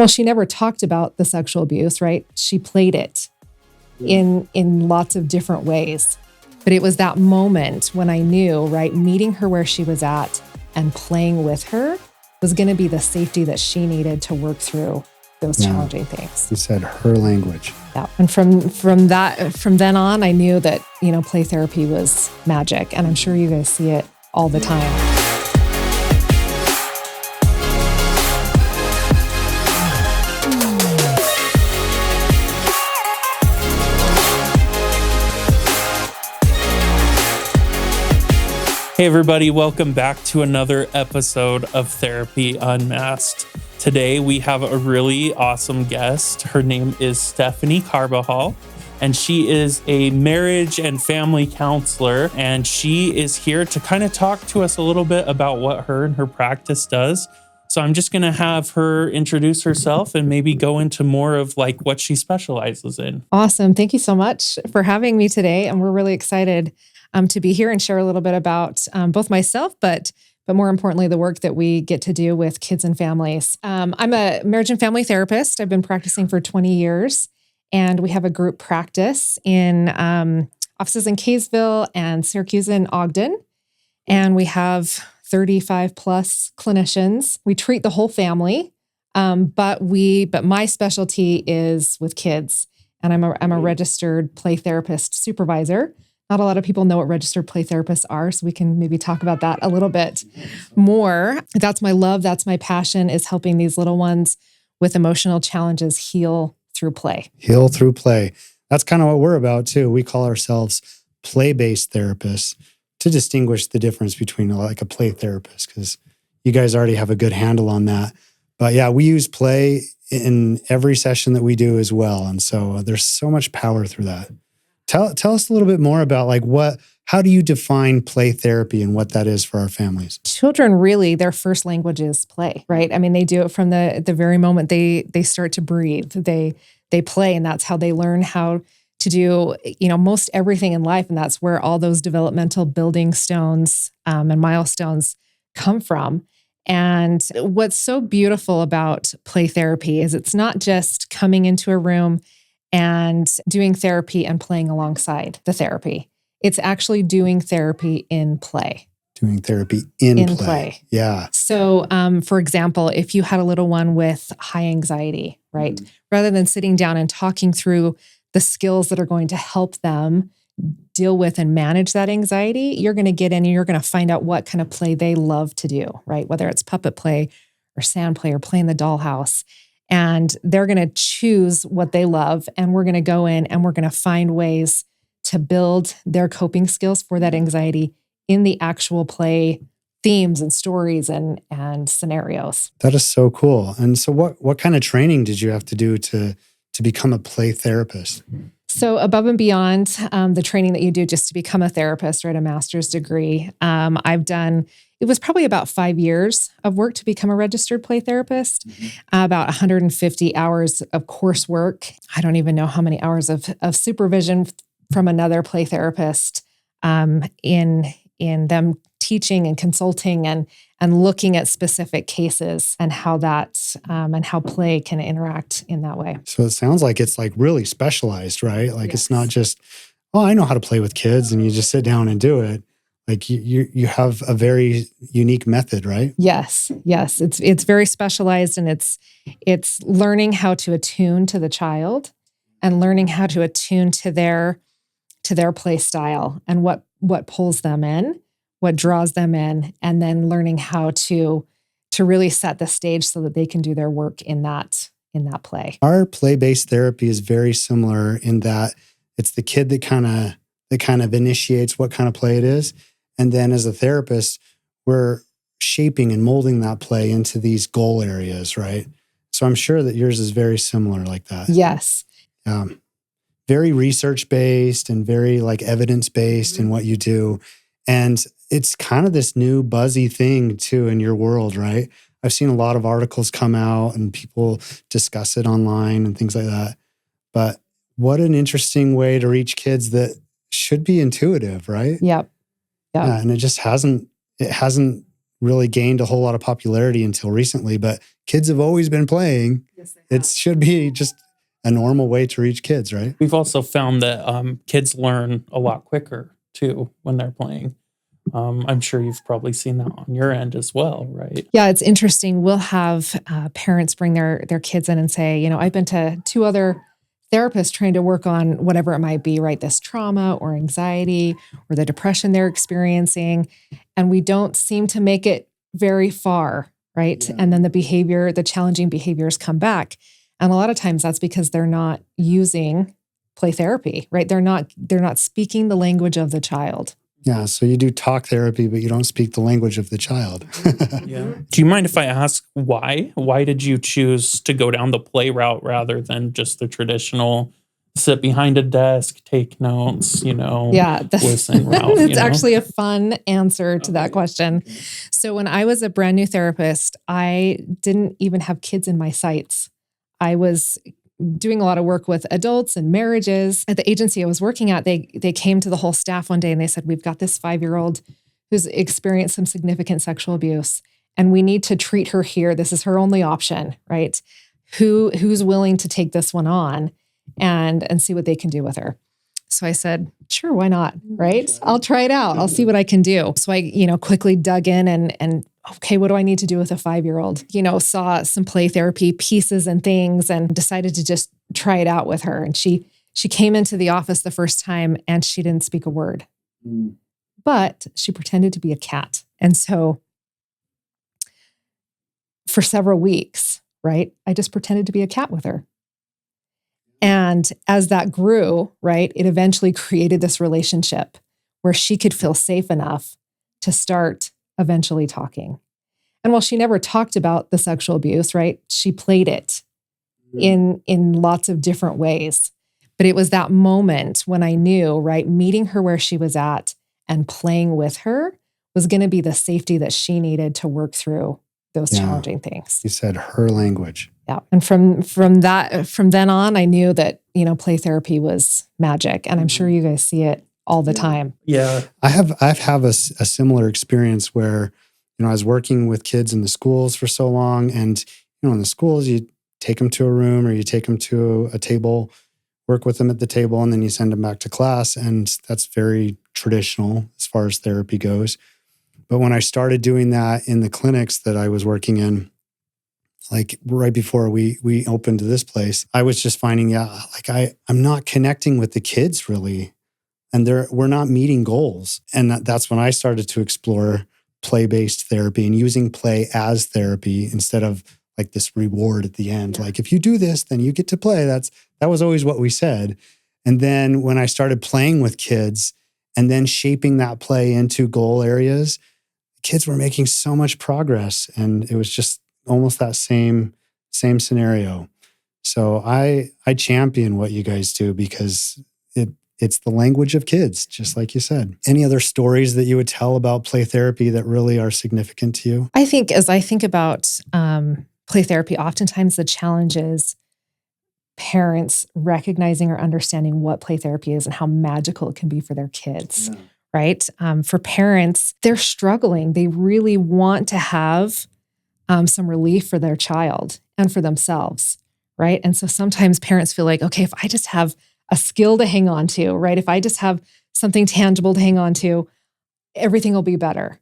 while she never talked about the sexual abuse, right? She played it in lots of different ways. But it was that moment when I knew, right, meeting her where she was at and playing with her was going to be the safety that she needed to work through those challenging things. You said her language. Yeah. And from then on, I knew that, play therapy was magic. And I'm sure you guys see it all the time. Hey everybody, welcome back to another episode of Therapy Unmasked. Today we have a really awesome guest. Her name is Stephanie Carbajal, and she is a marriage and family counselor, and she is here to kind of talk to us a little bit about what her and her practice does. So I'm just going to have her introduce herself and maybe go into more of like what she specializes in. Awesome. Thank you so much for having me today. And we're really excited to be here and share a little bit about both myself, but more importantly, the work that we get to do with kids and families. I'm a marriage and family therapist. I've been practicing for 20 years, and we have a group practice in offices in Kaysville and Syracuse and Ogden. And we have 35 plus clinicians. We treat the whole family, but my specialty is with kids, and I'm a registered play therapist supervisor. Not a lot of people know what registered play therapists are, so we can maybe talk about that a little bit more. That's my love. That's my passion, is helping these little ones with emotional challenges heal through play. Heal through play. That's kind of what we're about too. We call ourselves play-based therapists to distinguish the difference between like a play therapist, because you guys already have a good handle on that. But yeah, we use play in every session that we do as well. And so there's so much power through that. Tell us a little bit more about how do you define play therapy and what that is for our families? Children, really, their first language is play, right? I mean, they do it from the very moment they start to breathe. They play, and that's how they learn how to do, most everything in life. And that's where all those developmental building stones and milestones come from. And what's so beautiful about play therapy is it's not just coming into a room and doing therapy and playing alongside the therapy. It's actually doing therapy in play. Doing therapy in play. Yeah. So, for example, if you had a little one with high anxiety, right? Rather than sitting down and talking through the skills that are going to help them deal with and manage that anxiety, you're going to get in and you're going to find out what kind of play they love to do, right? Whether it's puppet play or sand play or play in the dollhouse. And they're going to choose what they love. And we're going to go in and we're going to find ways to build their coping skills for that anxiety in the actual play themes and stories and scenarios. That is so cool. And so what kind of training did you have to do to become a play therapist? So above and beyond the training that you do just to become a therapist, right, a master's degree, it was probably about 5 years of work to become a registered play therapist, about 150 hours of coursework. I don't even know how many hours of supervision from another play therapist in them teaching and consulting and looking at specific cases and how that and how play can interact in that way. So it sounds like it's like really specialized, right? Like It's not just, I know how to play with kids and you just sit down and do it. Like you have a very unique method, right? Yes. It's very specialized, and it's learning how to attune to the child and learning how to attune to their play style and what pulls them in, what draws them in, and then learning how to really set the stage so that they can do their work in that play. Our play-based therapy is very similar in that it's the kid that kind of initiates what kind of play it is. And then as a therapist, we're shaping and molding that play into these goal areas, right? So I'm sure that yours is very similar like that. Yes. Very research-based and very like evidence-based in what you do. And it's kind of this new buzzy thing too in your world, right? I've seen a lot of articles come out and people discuss it online and things like that. But what an interesting way to reach kids that should be intuitive, right? Yep. Yeah, and it hasn't really gained a whole lot of popularity until recently, but kids have always been playing. it should be just a normal way to reach kids, right? We've also found that kids learn a lot quicker too when they're playing. I'm sure you've probably seen that on your end as well, right? Yeah, it's interesting. We'll have parents bring their kids in and say, I've been to 2 other therapists trying to work on whatever it might be, right? This trauma or anxiety or the depression they're experiencing. And we don't seem to make it very far, right? Yeah. And then the challenging behaviors come back. And a lot of times that's because they're not using play therapy, right? They're not speaking the language of the child. Yeah, so you do talk therapy, but you don't speak the language of the child. Yeah. Do you mind if I ask why? Why did you choose to go down the play route rather than just the traditional sit behind a desk, take notes, listen route? It's actually a fun answer to that question. So when I was a brand new therapist, I didn't even have kids in my sights. I was doing a lot of work with adults and marriages. At the agency I was working at, they came to the whole staff one day and they said, we've got this 5-year-old who's experienced some significant sexual abuse and we need to treat her here. This is her only option, right? Who's willing to take this one on and see what they can do with her? So I said, sure, why not, right? I'll try it out. I'll see what I can do. So I, quickly dug in and okay, what do I need to do with a 5-year-old? Saw some play therapy pieces and things and decided to just try it out with her. And she came into the office the first time and she didn't speak a word, but she pretended to be a cat. And so for several weeks, right, I just pretended to be a cat with her. And as that grew, right, it eventually created this relationship where she could feel safe enough to start eventually talking. And while she never talked about the sexual abuse, right, she played it in lots of different ways. But it was that moment when I knew, right, meeting her where she was at and playing with her was going to be the safety that she needed to work through those challenging things. You said her language. Yeah. And from then on, I knew that, play therapy was magic. And I'm sure you guys see it all the time. Yeah. I've a similar experience where, I was working with kids in the schools for so long. And, in the schools, you take them to a room or you take them to a table, work with them at the table, and then you send them back to class. And that's very traditional as far as therapy goes. But when I started doing that in the clinics that I was working in, like right before we opened this place, I was just finding I'm not connecting with the kids really. And we're not meeting goals. And that's when I started to explore play-based therapy and using play as therapy instead of like this reward at the end. Like if you do this, then you get to play. That was always what we said. And then when I started playing with kids and then shaping that play into goal areas, kids were making so much progress. And it was just almost that same scenario. So I champion what you guys do because it's the language of kids, just like you said. Any other stories that you would tell about play therapy that really are significant to you? I think as I think about play therapy, oftentimes the challenge is parents recognizing or understanding what play therapy is and how magical it can be for their kids, right? For parents, they're struggling. They really want to have some relief for their child and for themselves, right? And so sometimes parents feel like, okay, if I just have a skill to hang on to, right? If I just have something tangible to hang on to, everything will be better.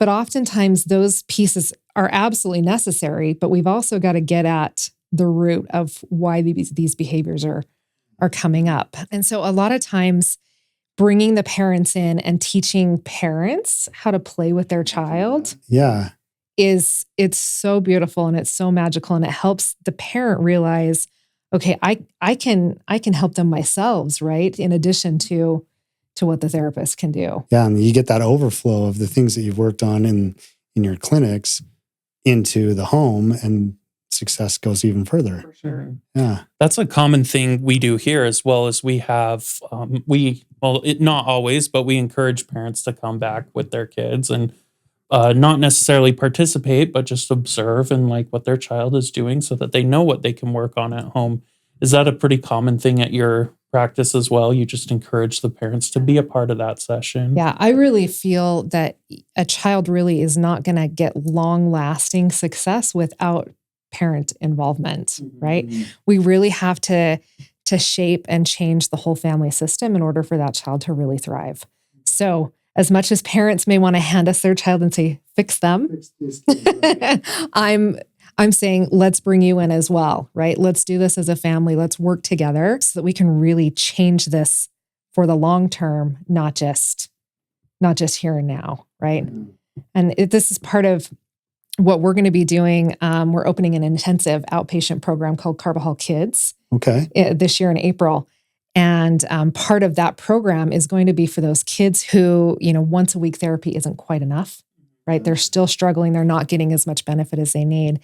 But oftentimes those pieces are absolutely necessary, but we've also got to get at the root of why these behaviors are coming up. And so a lot of times bringing the parents in and teaching parents how to play with their child it's so beautiful and it's so magical, and it helps the parent realize, okay, I can help them myself, right? In addition to what the therapist can do. Yeah, and you get that overflow of the things that you've worked on in your clinics into the home, and success goes even further. For sure. Yeah. That's a common thing we do here, as well as we have, not always, but we encourage parents to come back with their kids and not necessarily participate, but just observe and like what their child is doing so that they know what they can work on at home. Is that a pretty common thing at your practice as well? You just encourage the parents to be a part of that session? Yeah, I really feel that a child really is not going to get long-lasting success without parent involvement, right? We really have to shape and change the whole family system in order for that child to really thrive. So as much as parents may want to hand us their child and say, fix them, I'm saying, let's bring you in as well, right? Let's do this as a family. Let's work together so that we can really change this for the long term, not just here and now, right? And this is part of what we're going to be doing. We're opening an intensive outpatient program called Carbajal Kids this year in April. And part of that program is going to be for those kids who, once a week therapy isn't quite enough, right? They're still struggling. They're not getting as much benefit as they need.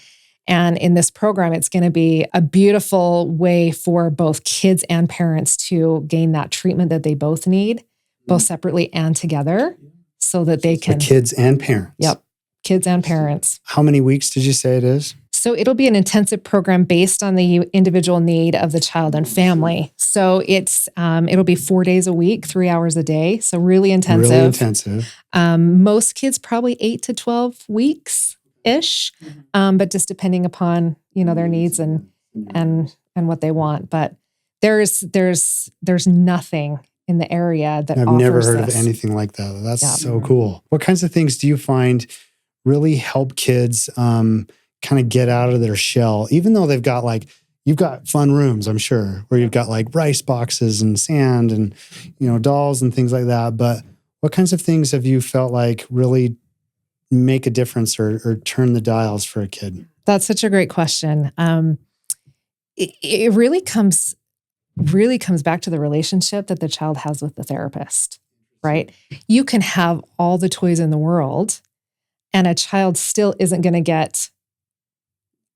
And in this program, it's going to be a beautiful way for both kids and parents to gain that treatment that they both need, both separately and together, so that they can. The kids and parents. Yep. Kids and parents. How many weeks did you say it is? So it'll be an intensive program based on the individual need of the child and family. So it'll be 4 days a week, 3 hours a day. So really intensive. Really intensive. Most kids probably 8 to 12 weeks-ish, but just depending upon, their needs and what they want. But there's nothing in the area that I've offers never heard this. of anything like that. That's so cool. What kinds of things do you find really help kids kind of get out of their shell, even though they've got you've got fun rooms, I'm sure, where you've got rice boxes and sand and, dolls and things like that. But what kinds of things have you felt like really make a difference or turn the dials for a kid? That's such a great question. It really comes back to the relationship that the child has with the therapist, right? You can have all the toys in the world and a child still isn't going to get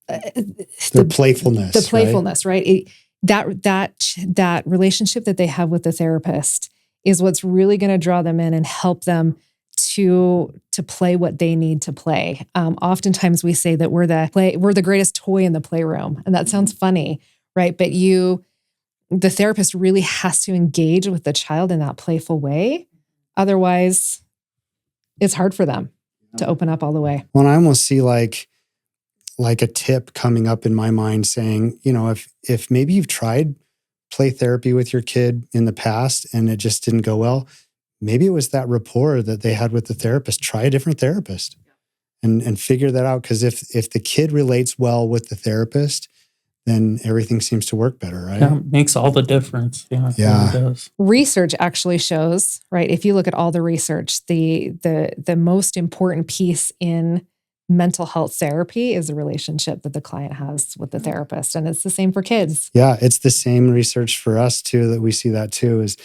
the playfulness. Right? That relationship that they have with the therapist is what's really going to draw them in and help them to play what they need to play. Oftentimes we say that we're the greatest toy in the playroom, and that sounds funny, right? But the therapist really has to engage with the child in that playful way. Otherwise, it's hard for them to open up all the way. Well, I almost see like a tip coming up in my mind saying, if maybe you've tried play therapy with your kid in the past and it just didn't go well, maybe it was that rapport that they had with the therapist. Try a different therapist and figure that out. Because if the kid relates well with the therapist, then everything seems to work better, right? Yeah, it makes all the difference. Yeah. It does. Research actually shows, right? If you look at all the research, the most important piece in mental health therapy is the relationship that the client has with the therapist. And it's the same for kids. Yeah, it's the same research for us too, that we see that too, is,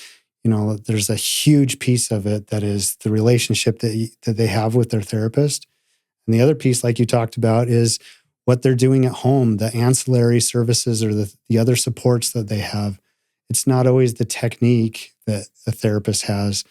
there's a huge piece of it that is the relationship that they have with their therapist. And the other piece, like you talked about, is what they're doing at home, the ancillary services or the other supports that they have. It's not always the technique that a therapist has.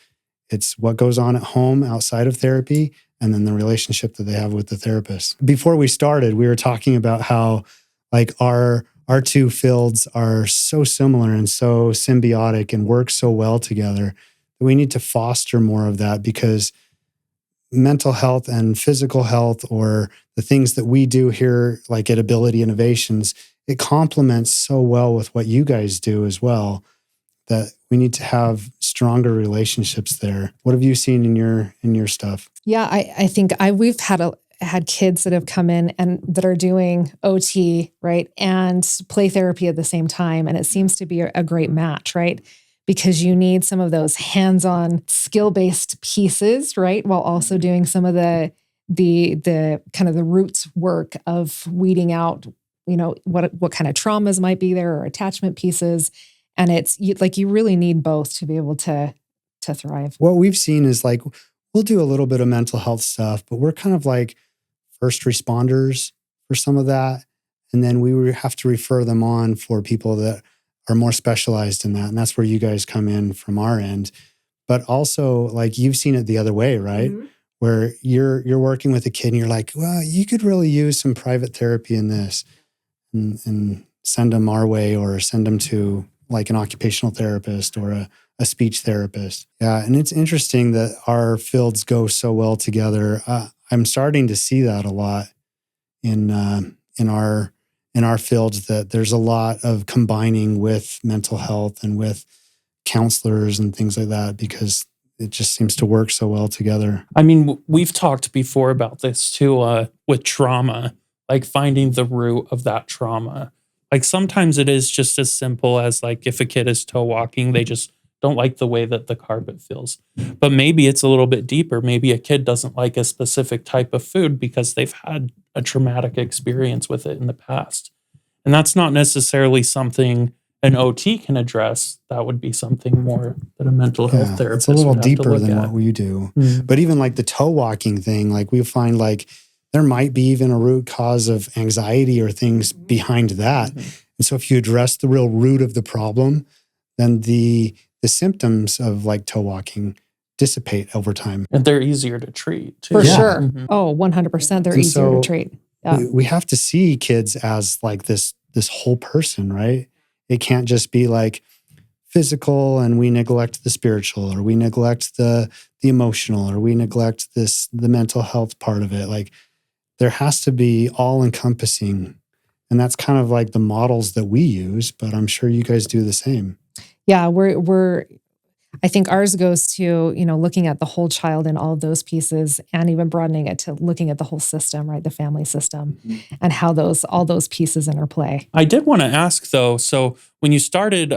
It's what goes on at home outside of therapy, and then the relationship that they have with the therapist. Before we started, we were talking about how our two fields are so similar and so symbiotic and work so well together that we need to foster more of that, because mental health and physical health, or the things that we do here, like at Ability Innovations, it complements so well with what you guys do as well, that we need to have stronger relationships there. What have you seen in your stuff? Yeah, I think we've had kids that have come in and that are doing OT, right, and play therapy at the same time, and it seems to be a great match, right? Because you need some of those hands-on skill-based pieces, right, while also doing some of the kind of the roots work of weeding out, what kind of traumas might be there, or attachment pieces. And it's you really need both to be able to thrive. What we've seen is we'll do a little bit of mental health stuff, but we're kind of like first responders for some of that. And then we have to refer them on for people that are more specialized in that. And that's where you guys come in from our end. But also, you've seen it the other way, right? Mm-hmm. Where you're working with a kid and you're like, well, you could really use some private therapy in this, and send them our way, or send them to an occupational therapist or a speech therapist. Yeah. And it's interesting that our fields go so well together. I'm starting to see that a lot in in our fields that there's a lot of combining with mental health and with counselors and things like that, because it just seems to work so well together. I mean, we've talked before about this too, with trauma, like finding the root of that trauma. Like sometimes it is just as simple as like if a kid is toe walking, they just don't like the way that the carpet feels. But maybe it's a little bit deeper. Maybe a kid doesn't like a specific type of food because they've had a traumatic experience with it in the past. And that's not necessarily something an OT can address. That would be something more that a mental health therapist it's a little would have to deeper look than at. what we do. Mm. But even like the toe walking thing, like we find like there might be even a root cause of anxiety or things behind that. Mhm. And so if you address the real root of the problem, then the symptoms of like toe walking dissipate over time. And they're easier to treat too. For Yeah. sure. Mhm. Oh, 100%. They're And easier so to treat. Yeah. We have to see kids as like this whole person, right? It can't just be like physical and we neglect the spiritual, or we neglect the emotional, or we neglect the mental health part of it. Like there has to be all encompassing. And that's kind of like the models that we use, but I'm sure you guys do the same. Yeah, I think ours goes to, looking at the whole child and all of those pieces, and even broadening it to looking at the whole system, right? The family system, and how all those pieces interplay. I did want to ask though, so when you started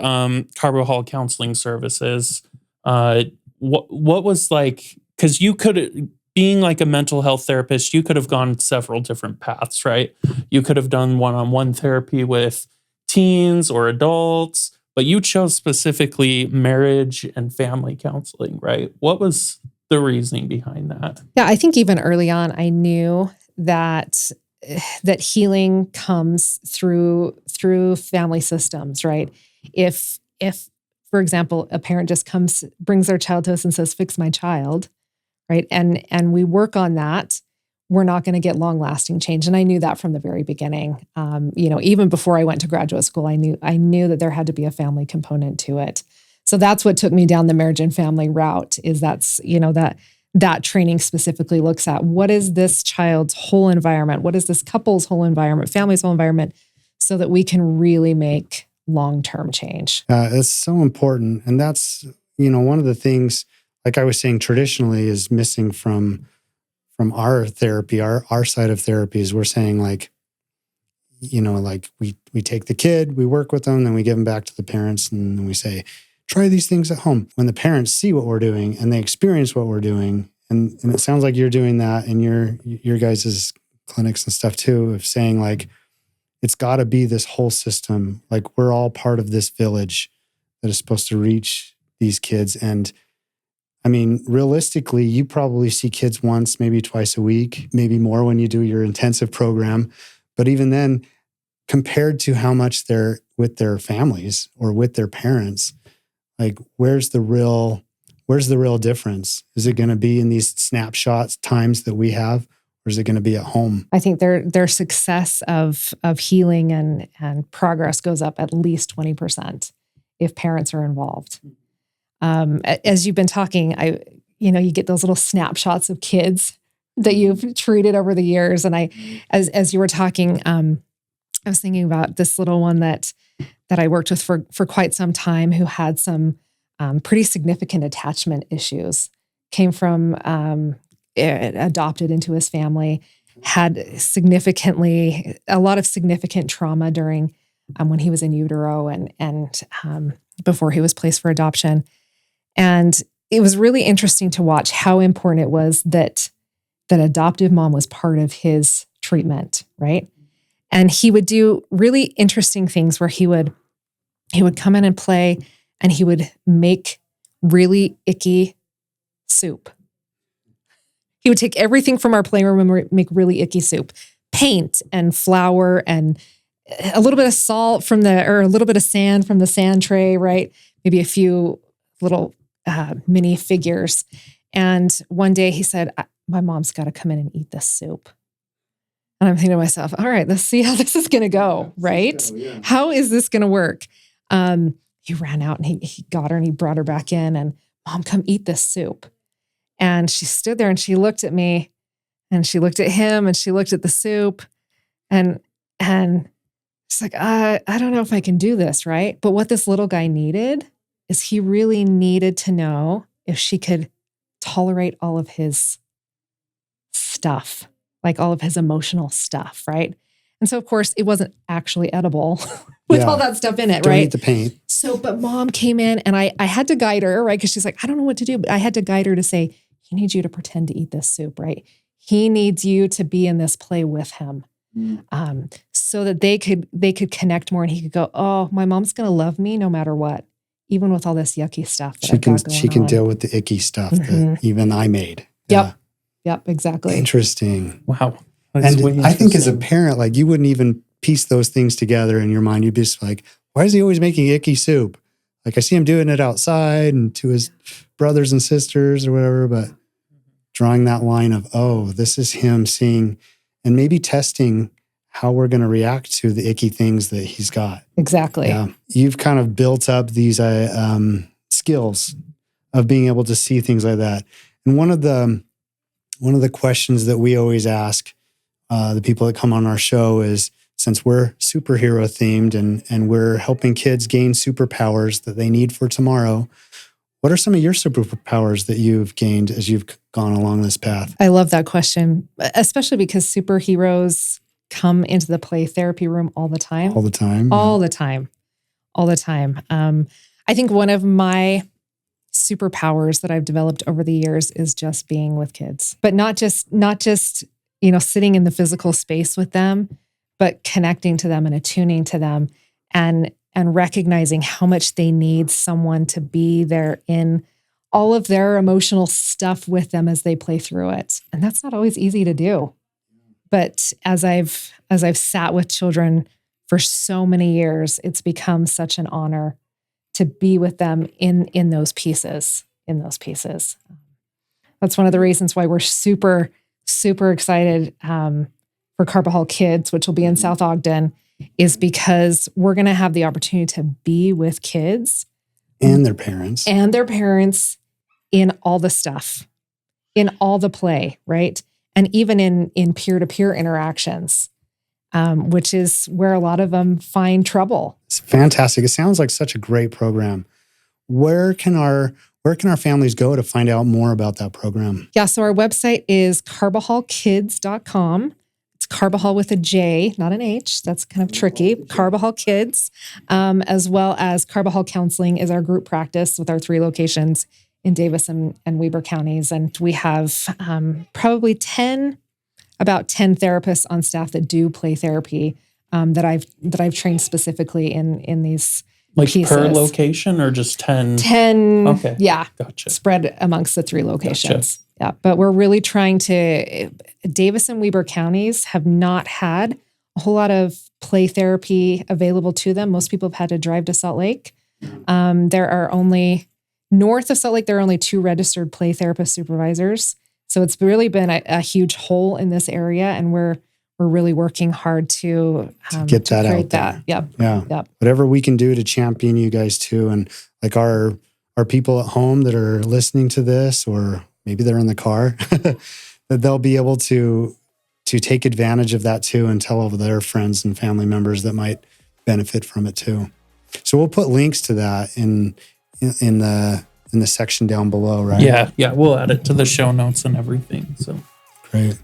Carbajal Counseling Services, what was like, because you could, being like a mental health therapist, you could have gone several different paths, right? You could have done one-on-one therapy with teens or adults, but you chose specifically marriage and family counseling, right? What was the reasoning behind that? Yeah, I think even early on, I knew that healing comes through family systems, right? If for example, a parent just brings their child to us and says, "Fix my child," right? And we work on that, we're not going to get long-lasting change. And I knew that from the very beginning. Even before I went to graduate school, I knew that there had to be a family component to it. So that's what took me down the marriage and family route. That training specifically looks at what is this child's whole environment, what is this couple's whole environment, family's whole environment, so that we can really make long-term change. It's so important, and that's one of the things, like I was saying, traditionally is missing from our therapy, our side of therapy, is we're saying like, like we take the kid, we work with them, then we give them back to the parents, and then we say, try these things at home. When the parents see what we're doing and they experience what we're doing, and it sounds like you're doing that in your guys' clinics and stuff too, of saying like, it's got to be this whole system. Like we're all part of this village that is supposed to reach these kids. And I mean, realistically, you probably see kids once, maybe twice a week, maybe more when you do your intensive program. But even then, compared to how much they're with their families or with their parents, like where's the real difference? Is it going to be in these snapshots times that we have, or is it going to be at home? I think their success of healing and progress goes up at least 20% if parents are involved. As you've been talking, you get those little snapshots of kids that you've treated over the years. And as you were talking, I was thinking about this little one that I worked with for quite some time, who had some pretty significant attachment issues, came from adopted into his family, had a lot of significant trauma during when he was in utero and before he was placed for adoption. And it was really interesting to watch how important it was that adoptive mom was part of his treatment, right? And he would do really interesting things where he would come in and play, and he would make really icky soup. He would take everything from our playroom and make really icky soup, paint and flour and a little bit of salt or a little bit of sand from the sand tray, right? Maybe a few little mini figures. And one day he said, "My mom's got to come in and eat this soup." And I'm thinking to myself, all right, let's see how this is going to go, right? Yeah. How is this going to work? He ran out and he got her and he brought her back in, and, "Mom, come eat this soup." And she stood there and she looked at me and she looked at him and she looked at the soup. And And it's like, I don't know if I can do this, right? But what this little guy needed is he really needed to know if she could tolerate all of his stuff, like all of his emotional stuff, right? And so, of course, it wasn't actually edible with all that stuff in it, Don't right? eat the paint. So, but mom came in and I had to guide her, right? Because she's like, I don't know what to do, but I had to guide her to say, he needs you to pretend to eat this soup, right? He needs you to be in this play with him. So that they could connect more and he could go, oh, my mom's going to love me no matter what, even with all this yucky stuff that She can deal with the icky stuff that even I made. Yep. Yep, exactly. Interesting. Wow. And I think as a parent, like you wouldn't even piece those things together in your mind. You'd be just like, why is he always making icky soup? Like I see him doing it outside and to his brothers and sisters or whatever, but drawing that line of, oh, this is him seeing and maybe testing how we're going to react to the icky things that he's got. Exactly. Yeah. You've kind of built up these skills of being able to see things like that. And one of the questions that we always ask the people that come on our show is, since we're superhero themed and we're helping kids gain superpowers that they need for tomorrow, what are some of your superpowers that you've gained as you've gone along this path? I love that question, especially because superheroes come into the play therapy room all the time. All the time. All the time. All the time. I think one of my superpowers that I've developed over the years is just being with kids, but not just, sitting in the physical space with them, but connecting to them and attuning to them and recognizing how much they need someone to be there in all of their emotional stuff with them as they play through it. And that's not always easy to do. But as I've sat with children for so many years, it's become such an honor to be with them in those pieces. That's one of the reasons why we're super, super excited for Carbajal Kids, which will be in South Ogden, is because we're going to have the opportunity to be with kids and their parents in all the stuff, in all the play, right? And even in peer-to-peer interactions, which is where a lot of them find trouble. It's fantastic. It sounds like such a great program. Where can our families go to find out more about that program? Yeah, so our website is carbajalkids.com. It's Carbajal with a J, not an H. That's kind of tricky. Carbajal Kids, as well as Carbajal Counseling is our group practice with our 3 locations in Davis and Weber counties. And we have probably about 10 therapists on staff that do play therapy that I've trained specifically in these like pieces. Per location or just 10? 10. Okay. Yeah. Gotcha. Spread amongst the 3 locations. Gotcha. Yeah. But we're really trying to, Davis and Weber counties have not had a whole lot of play therapy available to them. Most people have had to drive to Salt Lake. There are only, north of Salt Lake, there are only 2 registered play therapist supervisors. So it's really been a huge hole in this area. And we're really working hard to get that out there. Yep. Yeah. Yep. Whatever we can do to champion you guys too. And like our people at home that are listening to this, or maybe they're in the car, that they'll be able to take advantage of that too and tell all of their friends and family members that might benefit from it too. So we'll put links to that in the section down below, right? Yeah. We'll add it to the show notes and everything. So great.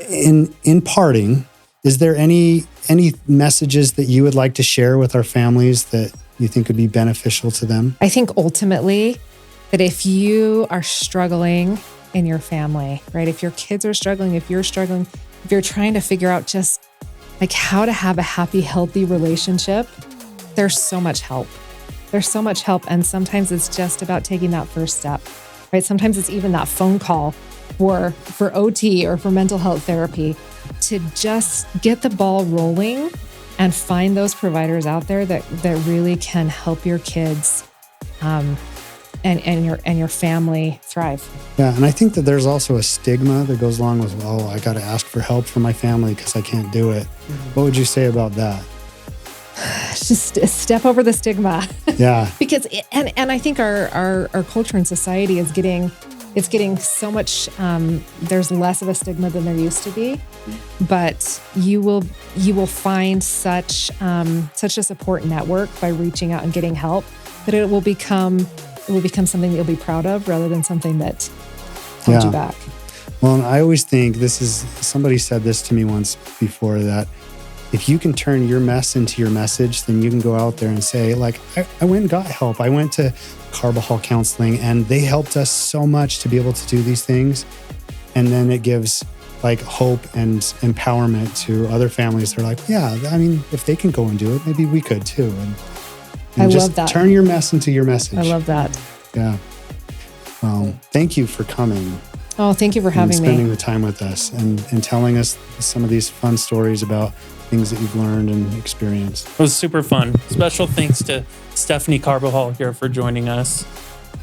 In parting, is there any messages that you would like to share with our families that you think would be beneficial to them? I think ultimately that if you are struggling in your family, right? If your kids are struggling, if you're struggling, if you're trying to figure out just like how to have a happy, healthy relationship, there's so much help. There's so much help. And sometimes it's just about taking that first step, right? Sometimes it's even that phone call for OT or for mental health therapy to just get the ball rolling and find those providers out there that really can help your kids and your family thrive. Yeah, and I think that there's also a stigma that goes along with, well, I got to ask for help from my family because I can't do it. What would you say about that? Just step over the stigma. Yeah. Because and I think our culture and society is getting it's getting so much, there's less of a stigma than there used to be, but you will find such a support network by reaching out and getting help that it will become something that you'll be proud of rather than something that holds you back. Well, and I always think somebody said this to me once before, that if you can turn your mess into your message, then you can go out there and say, like, I went and got help. I went to Carbajal counseling and they helped us so much to be able to do these things. And then it gives like hope and empowerment to other families. They're like, yeah, I mean, if they can go and do it, maybe we could too. And I just love that. Turn your mess into your message. I love that. Yeah. Well, thank you for coming. Oh, thank you for having me. Spending the time with us and telling us some of these fun stories about things that you've learned and experienced. It was super fun. Special thanks to Stephanie Carbajal here for joining us.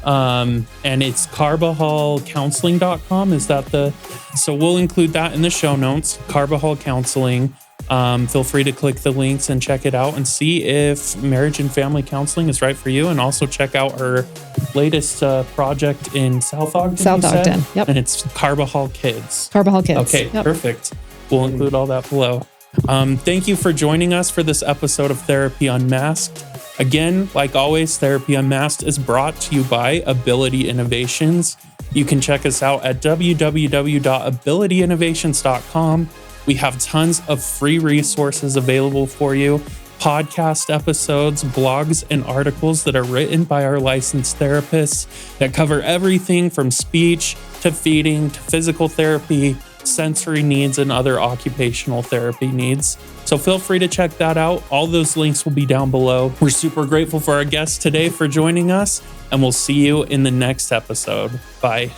And it's carbajalcounseling.com. Is that so we'll include that in the show notes, Carbajal Counseling. Feel free to click the links and check it out and see if marriage and family counseling is right for you. And also check out her latest project in South Ogden. South Ogden, yep. And it's Carbajal Kids. Carbajal Kids. Okay, yep. Perfect. We'll include all that below. Thank you for joining us for this episode of Therapy Unmasked. Again, like always, Therapy Unmasked is brought to you by Ability Innovations. You can check us out at www.abilityinnovations.com. We have tons of free resources available for you, podcast episodes, blogs, and articles that are written by our licensed therapists that cover everything from speech to feeding to physical therapy, sensory needs, and other occupational therapy needs. So feel free to check that out. All those links will be down below. We're super grateful for our guests today for joining us, and we'll see you in the next episode. Bye.